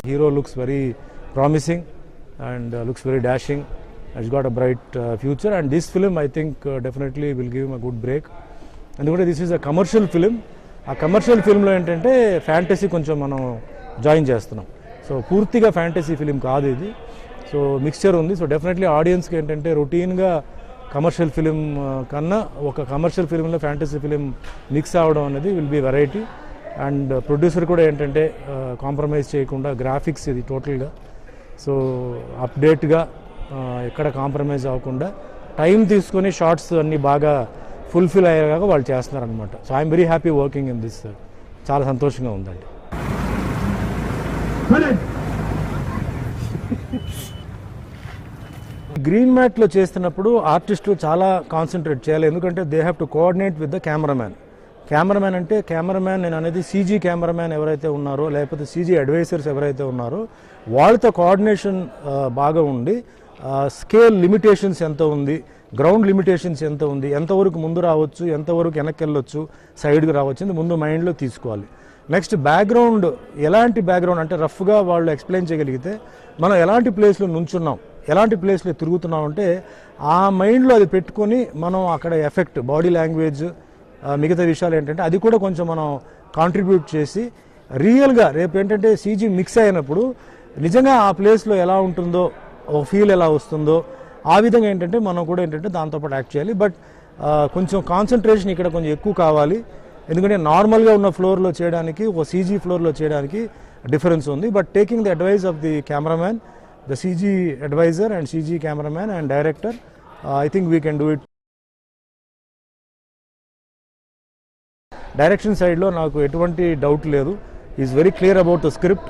Hero looks very promising and looks very dashing. He's got a bright future, and this film I think definitely will give him a good break. ఎందుకంటే this is a commercial film. ఆ commercial ఫిల్మ్లో ఏంటంటే fantasy కొంచెం మనం join చేస్తున్నాం. So పూర్తిగా fantasy film కాదు ఇది. So mixture ఉంది. సో డెఫినెట్లీ ఆడియన్స్కి ఏంటంటే రొటీన్గా కమర్షియల్ ఫిలిం కన్నా ఒక కమర్షియల్ ఫిలింలో ఫ్యాంటసీ ఫిలిం మిక్స్ అవ్వడం అనేది will be variety. And producer కూడా ఏంటంటే కాంప్రమైజ్ చేయకుండా గ్రాఫిక్స్ ఇది టోటల్గా సో అప్డేట్గా ఎక్కడ కాంప్రమైజ్ అవ్వకుండా టైం తీసుకొని షార్ట్స్ అన్నీ బాగా ఫుల్ఫిల్ అయ్యేలాగా వాళ్ళు చేస్తున్నారనమాట. So I'm very happy working in this. చాలా సంతోషంగా ఉందండి. గ్రీన్ మ్యాట్లో చేస్తున్నప్పుడు ఆర్టిస్టులు చాలా కాన్సన్ట్రేట్ చేయాలి. ఎందుకంటే they have to coordinate with the cameraman. Cameraman అంటే కెమెరామ్యాన్ నేను అనేది సీజీ కెమెరామ్యాన్ ఎవరైతే ఉన్నారో లేకపోతే సీజీ అడ్వైజర్స్ ఎవరైతే ఉన్నారో వాళ్ళతో కోఆర్డినేషన్ బాగా ఉండి స్కేల్ లిమిటేషన్స్ ఎంత ఉంది, గ్రౌండ్ లిమిటేషన్స్ ఎంత ఉంది, ఎంతవరకు ముందు రావచ్చు, ఎంతవరకు వెనక్కి వెళ్ళొచ్చు, సైడ్కి రావచ్చు ముందు మైండ్లో తీసుకోవాలి. నెక్స్ట్ బ్యాక్గ్రౌండ్, ఎలాంటి బ్యాక్గ్రౌండ్ అంటే రఫ్గా వాళ్ళు ఎక్స్ప్లెయిన్ చేయగలిగితే మనం ఎలాంటి ప్లేస్లో నుంచున్నాం, ఎలాంటి ప్లేస్లో తిరుగుతున్నాం అంటే ఆ మైండ్లో అది పెట్టుకొని మనం అక్కడ ఎఫెక్ట్, బాడీ లాంగ్వేజ్, మిగతా విషయాలు ఏంటంటే అది కూడా కొంచెం మనం కాంట్రిబ్యూట్ చేసి రియల్గా రేపు ఏంటంటే సీజీ మిక్స్ అయినప్పుడు నిజంగా ఆ ప్లేస్లో ఎలా ఉంటుందో, ఒక ఫీల్ ఎలా వస్తుందో ఆ విధంగా ఏంటంటే మనం కూడా ఏంటంటే దాంతోపాటు యాక్ట్ చేయాలి. బట్ కొంచెం కాన్సన్ట్రేషన్ ఇక్కడ కొంచెం ఎక్కువ కావాలి. ఎందుకంటే నార్మల్గా ఉన్న ఫ్లోర్లో చేయడానికి ఒక సీజీ ఫ్లోర్లో చేయడానికి డిఫరెన్స్ ఉంది. But taking the advice of the cameraman, the CG adviser and CG cameraman and director, I think we can do it. Direction సైడ్లో నాకు ఎటువంటి డౌట్ లేదు. Is very clear about the script.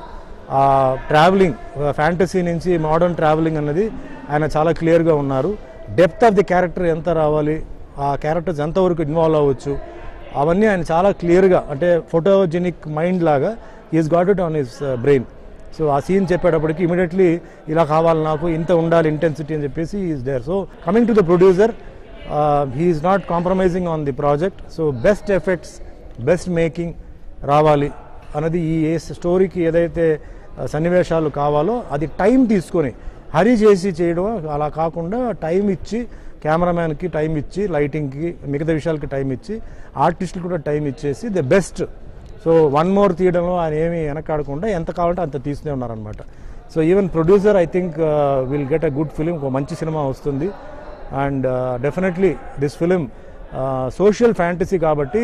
Travelling fantasy నుంచి modern travelling అన్నది ఆయన చాలా క్లియర్గా ఉన్నారు. డెప్త్ ఆఫ్ ది క్యారెక్టర్ ఎంత రావాలి, ఆ క్యారెక్టర్స్ ఎంతవరకు ఇన్వాల్వ్ అవ్వచ్చు, అవన్నీ ఆయన చాలా క్లియర్గా అంటే ఫోటోజెనిక్ మైండ్ లాగా is got it on his brain. So ఆ సీన్ చెప్పేటప్పటికి ఇమీడియట్లీ ఇలా కావాలి నాకు, ఇంత ఉండాలి ఇంటెన్సిటీ అని చెప్పేసి is there. So coming to the producer, he is not compromising on the project. So best effects, best making రావాలి అన్నది ఈ స్టోరీకి ఏదైతే సన్నివేశాలు కావాలో అది టైం తీసుకొని హరీ చేసి చేయడం అలా కాకుండా టైం ఇచ్చి, కెమెరామ్యాన్కి టైం ఇచ్చి, లైటింగ్కి, మిగతా విషయాలకి టైం ఇచ్చి, ఆర్టిస్టులు కూడా టైం ఇచ్చేసి the best. So one more తీయడంలో ఆయన ఏమీ వెనకాడకుండా ఎంత కావాలంటే అంత తీస్తూనే ఉన్నారనమాట. So even producer I think will get a good film, ఒక మంచి సినిమా వస్తుంది. And definitely this film social fantasy కాబట్టి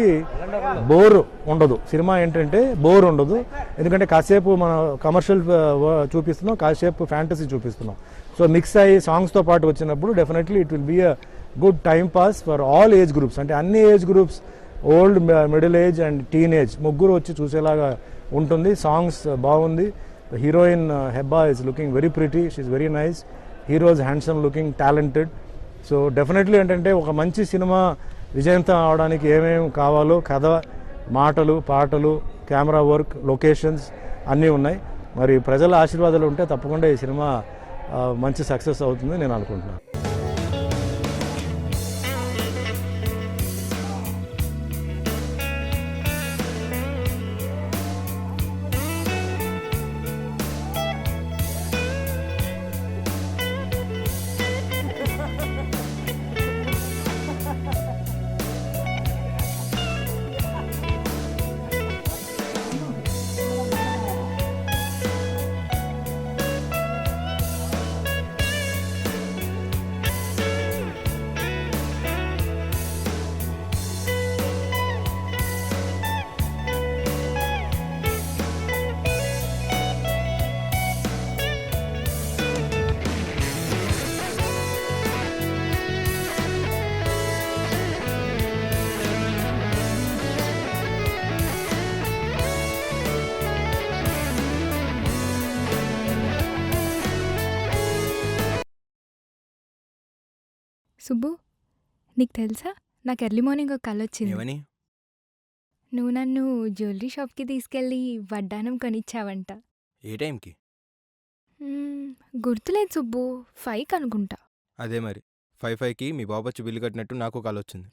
బోర్ ఉండదు. సినిమా ఏంటంటే బోర్ ఉండదు. ఎందుకంటే కాసేపు మనం కమర్షియల్ చూపిస్తున్నాం, కాసేపు ఫ్యాంటసీ చూపిస్తున్నాం. సో మిక్స్ అయ్యి సాంగ్స్తో పాటు వచ్చినప్పుడు definitely it will be a good time pass for all age groups. అంటే అన్ని age groups, old, middle age and teenage ముగ్గురు వచ్చి చూసేలాగా ఉంటుంది. సాంగ్స్ బాగుంది. Heroine Hebba is looking very pretty, she is very nice. Hero is handsome looking, talented. So definitely ఏంటంటే ఒక మంచి సినిమా విజయంతం అవడానికి ఏమేమి కావాలో కథ, మాటలు, పాటలు, కెమెరా వర్క్, లొకేషన్స్ అన్నీ ఉన్నాయి. మరి ప్రజల ఆశీర్వాదాలు ఉంటే తప్పకుండా ఈ సినిమా మంచి సక్సెస్ అవుతుంది నేను అనుకుంటున్నాను. సుబ్బు, నీకు తెలుసా నాకు ఎర్లీ మార్నింగ్ ఒక కల వచ్చింది. ఏమని? నువ్వు నన్ను జ్యువెలరీ షాప్కి తీసుకెళ్ళి వడ్డానం కొనిచ్చావంట. ఏ టైంకి? గుర్తులేదు సుబ్బు, 5కి అనుకుంటా. అదే మరి 5కి మీ బాబు వచ్చి బిల్లు కట్టినట్టు నాకు కాల్ వచ్చింది.